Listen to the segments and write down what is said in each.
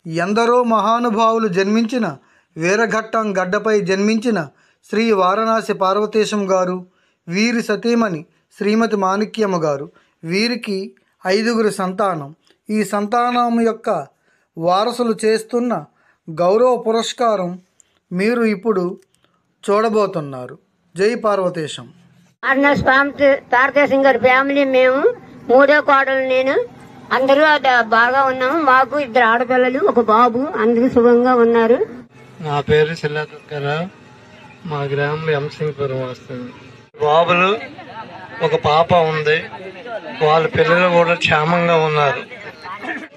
ఎందరో మహానుభావులు జన్మించిన వీరఘట్టం గడ్డపై జన్మించిన శ్రీ వారణాసి పార్వతీశం గారు, వీరి సతీమణి శ్రీమతి మాణిక్యమ్మ గారు. వీరికి 5గురు సంతానం. ఈ సంతానం యొక్క వారసులు చేస్తున్న గౌరవ పురస్కారం మీరు ఇప్పుడు చూడబోతున్నారు. జై పార్వతీశం. పార్వతీశం గారి ఫ్యామిలీ మేము, 3వ కోడలు నేను. అందరూ బాగా ఉన్నాము. మాకు 2 ఆడపిల్లలు, 1 బాబు. అందరూ సుఖంగా ఉన్నారు. నా పేరు సిల్లాదుర్గారావు. మా గ్రామంలో ఎంసింగ్పురం వస్తుంది. బాబులు 1 పాప ఉంది. వాళ్ళ పిల్లలు కూడా క్షేమంగా ఉన్నారు.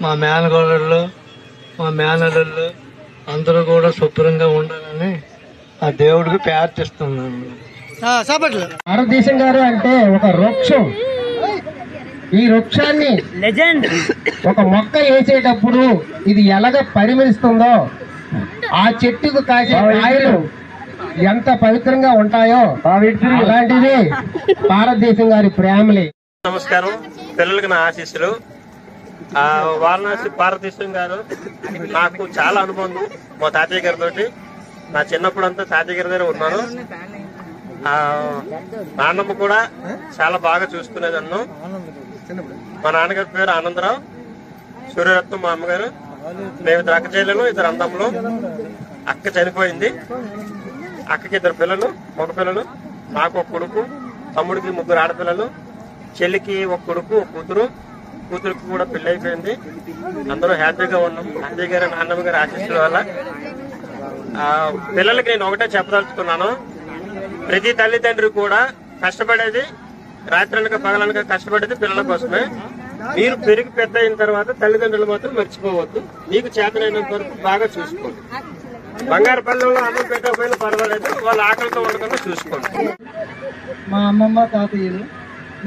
మా మేనగోడళ్ళు, మా మేనల్లుళ్ళు అందరూ కూడా శుభ్రంగా ఉండాలని ఆ దేవుడికి ప్రార్థిస్తున్నాను. భారతదేశం గారు అంటే ఒక వృక్షం. ఈ వృక్షాన్ని ఒక మొక్క వేసేటప్పుడు ఇది ఎలాగ పరిమళిస్తుందో, ఆ చెట్టుకు కాసే కాయలు ఎంత పవిత్రంగా ఉంటాయో అలాంటిది భారతదేశం గారి ప్రేమలే. నమస్కారం. పిల్లలకి నా ఆశీస్సులు. వారణాసి పార్వతీశం గారు నాకు చాలా అనుబంధం. మా తాతయ్య గారితో నా చిన్నప్పుడు అంతా తాతయ్య గారి దగ్గర ఉన్నాను. నాన్నమ్మ కూడా చాలా బాగా చూసుకునేది నన్ను. మా నాన్నగారి పేరు ఆనందరావు, సూర్యరత్నం మా అమ్మగారు. మేము 2 అక్క చెల్లెలు, 2 అన్నదమ్ములు. అక్క చనిపోయింది. అక్కకి 2 పిల్లలు, 1 పిల్లలు. నాకు 1 కొడుకు, తమ్ముడికి 3 ఆడపిల్లలు, చెల్లికి 1 కొడుకు, 1 కూతురు. కూతురికి కూడా పెళ్లి అయిపోయింది. అందరూ హ్యాపీగా ఉన్నాం. అత్తయ్య గారు, నాన్నమ్మ గారి ఆశీస్సుల వల్ల. పిల్లలకి నేను ఒకటే చెప్పదలుచుకున్నాను. ప్రతి తల్లిదండ్రి కూడా కష్టపడేది, రాత్రనక పగలనక కష్టపడేది పిల్లల కోసమే. మీరు పెరిగి పెద్ద అయిన తర్వాత తల్లిదండ్రులు మాత్రం మర్చిపోవద్దు. మీకు చేతనైనంత వరకు బాగా చూసుకోండి. బంగారు పల్లెల్లో అన్నం పెట్టకపోయినా పర్వాలేదు, వాళ్ళ ఆకలితో ఉండకుండా చూసుకోండి. మా అమ్మమ్మ తాతయ్యలు.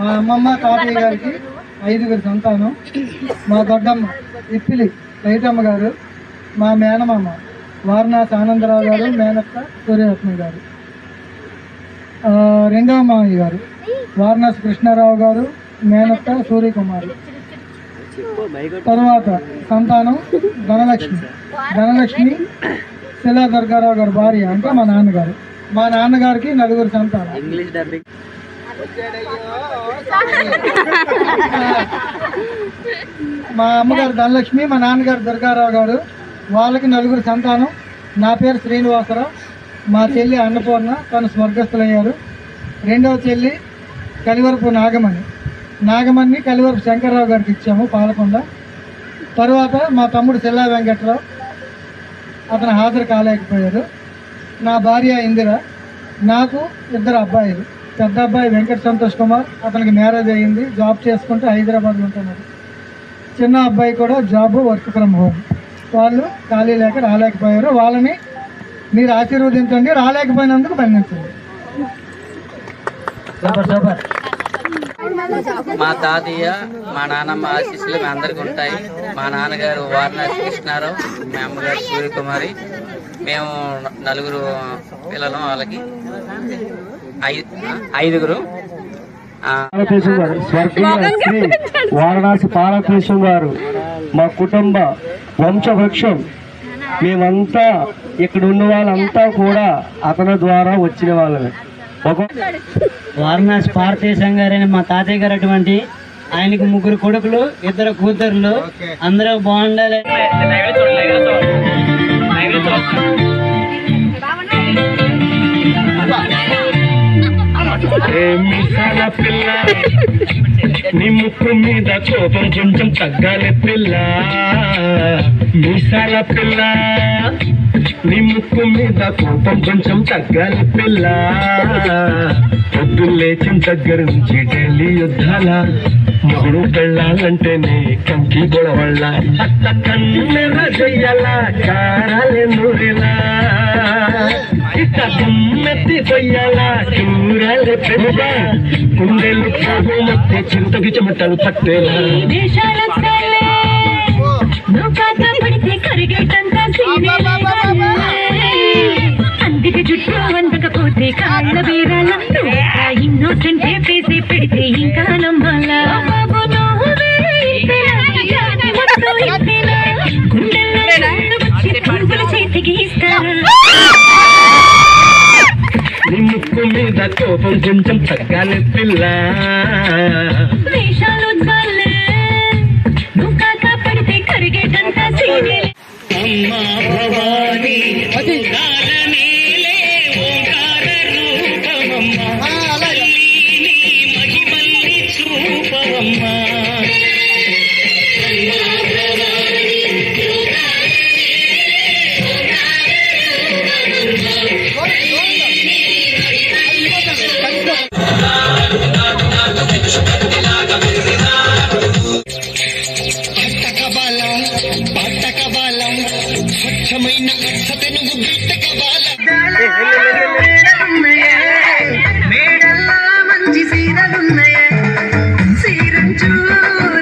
మా అమ్మమ్మ తాతయ్య గారికి 5గురు సంతానం. మా దొడ్డమ్మ ఇప్పిలి లైటమ్మ గారు, మా మేనమామ వారణాసి ఆనందరావు గారు, మేనత్త సూర్యరత్నం గారు. 2వ మామయ్య గారు వారణాసి కృష్ణారావు గారు, మేనత్త సూర్యకుమారి. తర్వాత సంతానం ధనలక్ష్మి శిలా దుర్గారావు గారు భార్య, అంటే మా నాన్నగారు. మా నాన్నగారికి 4గురు సంతానం. మా అమ్మగారు ధనలక్ష్మి, మా నాన్నగారు దుర్గారావు గారు. వాళ్ళకి 4గురు సంతానం. నా పేరు శ్రీనివాసరావు. మా చెల్లి అన్నపూర్ణ, తను స్వర్గస్థులయ్యారు. 2వ చెల్లి కలివరపు నాగమణి కలివరపు శంకర్రావు గారికి ఇచ్చాము, పాలకొండ. తర్వాత మా తమ్ముడు చెల్లా వెంకట్రావు, అతను హాజరు కాలేకపోయారు. నా భార్య ఇందిర. నాకు 2 అబ్బాయిలు. పెద్ద అబ్బాయి వెంకట సంతోష్ కుమార్, అతనికి మ్యారేజ్ అయ్యింది, జాబ్ చేసుకుంటూ హైదరాబాద్లో ఉంటున్నారు. చిన్న అబ్బాయి కూడా జాబ్, వర్క్ ఫ్రమ్ హోమ్. వాళ్ళు ఖాళీ లేక రాలేకపోయారు. వాళ్ళని మీరు ఆశీర్వదించండి, రాలేకపోయినందుకు బంధించండి. మా తాతయ్య, మా నాన్నమ్మ ఆశీస్సులు మీ అందరికి ఉంటాయి. మా నాన్నగారు వారణాసి కృష్ణారావు, మా అమ్మగారు సూర్యకుమారి. మేము 4గురు పిల్లలు. వాళ్ళకి 5గురు. స్వర్గీయ వారణాసి పార్వతీశం గారు మా కుటుంబ వంశవృక్షం. మేమంతా ఇక్కడ ఉన్న వాళ్ళంతా కూడా అతని ద్వారా వచ్చిన వాళ్ళమే. వారణాసి పార్వతీశం గారైన మా తాతయ్య గారు అటువంటి ఆయనకు 3 కొడుకులు, 2 కూతుర్లు. అందరూ బాగుండాలి. పిల్ల నీ ముక్కు మీద కోపం కొంచెం తగ్గాలి పిల్ల. మీసాల పిల్ల నీ ముక్కు మీద కోపం కొంచెం తగ్గాలి పిల్ల. పొద్దున్న లేచిన దగ్గర నుంచి ఢిల్లీ యుద్ధాల, మొగుడు పెళ్ళాలంటేనే కంకి గొడవళ్ళ. అత్త కన్నెర చెయ్యాల కారాలే నూరిలా, ఇట్ట సున్నెత్తి పొయ్యాల కూరలే పెద్ద. కుండెలు పోగు మొత్తం చింతకి చెమటలు పట్టేలా. అందుకే చుట్టూ వందకపోతే కాళ్ళ బీరాల, ఇన్నోసెంట్ పేసి పెడితే ఇంకా నమ్మాలా. గుండెల్లో కోపం కొంచెం తగ్గాలి పిల్ల. వేషాలు చాలే నువ్వు కాక పడితే కరిగేటంత సీనే. అమ్మా భవానీ ఓంకారమేలే ఓంకార రూపమమ్మా తల్లి నీ మహిమల్ని చూపవమ్మా. స్వచ్ఛమైన అక్షతను మేడల్లో మంచి సీరలున్నాయే, సీరంచు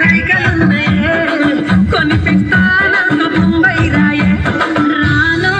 రైకలున్నాయే, కొనిపిస్తాను ముంబై రాయే రాను.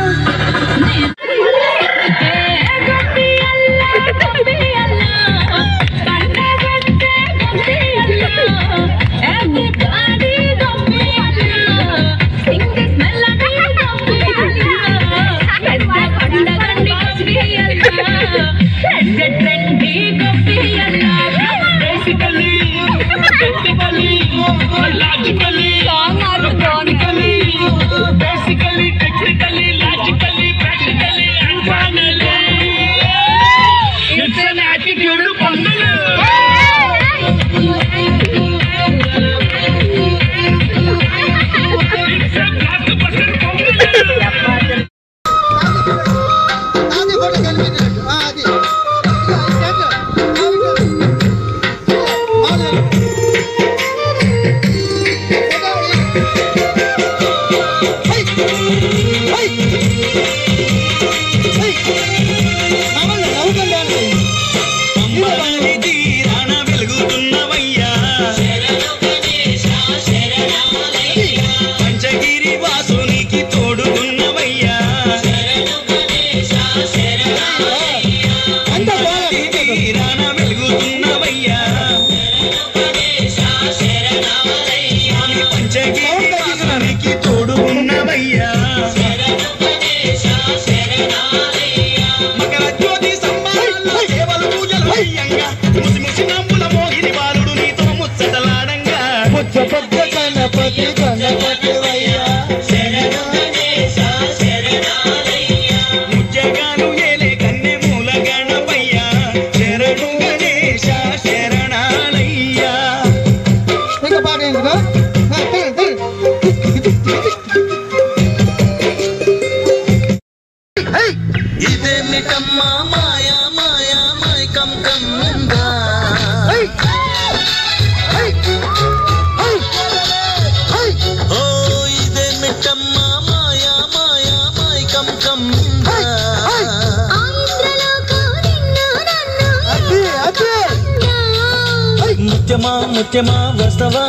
ముత్యమా ముత్యమా వస్తవా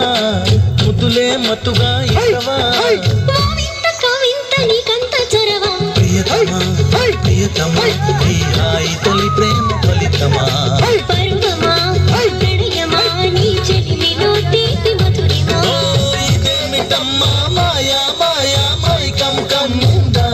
ముద్దులే మత్తుగా ఇస్తవా ప్రియతమా ప్రియతమా ఈ హాయి తొలి ప్రేమ ఫలితమా ఇదేమిటమ్మా మాయా మాయా మైకం కమ్ముందా